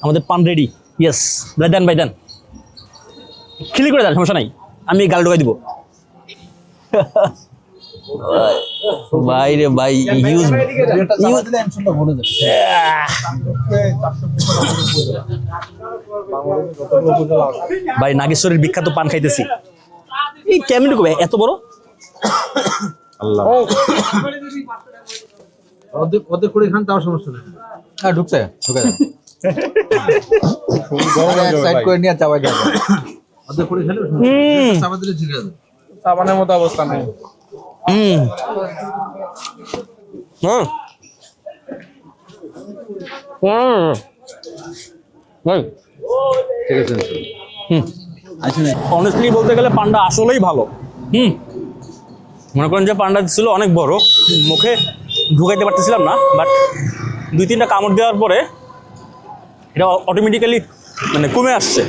আমাদের পান ready. Yes, দেন ভাই দেন, খিলি করে দেন, সমস্যা নাই, আমি গাল ঢোকাই দিব। ভাই রে ভাই, ইউজ ভাই নাগেশ্বরের বিখ্যাত পান খাইতেছি। এই কেমন কবে এত বড়? আল্লাহ ওদের করে খান তাও সমস্যা নেই। হ্যাঁ ঢুকে সাইড করে নিয়ে চাবাই যাবে। ওদের করে খেলে চাপা দিলে ঠিক আছে। সাবানের মতো অবস্থা নেই। হ্যাঁ ভাই ঠিক আছে। অনেস্টলি বলতে গেলে পান্ডা আসলেই ভালো। মনে করেন যে পান্ডা ছিল অনেক বড়, মুখে ঢুকাইতে পারতেছিলাম না, বাট 2-3টা কামড় দেওয়ার পরে এটা অটোমেটিক্যালি মানে কমে আসছে।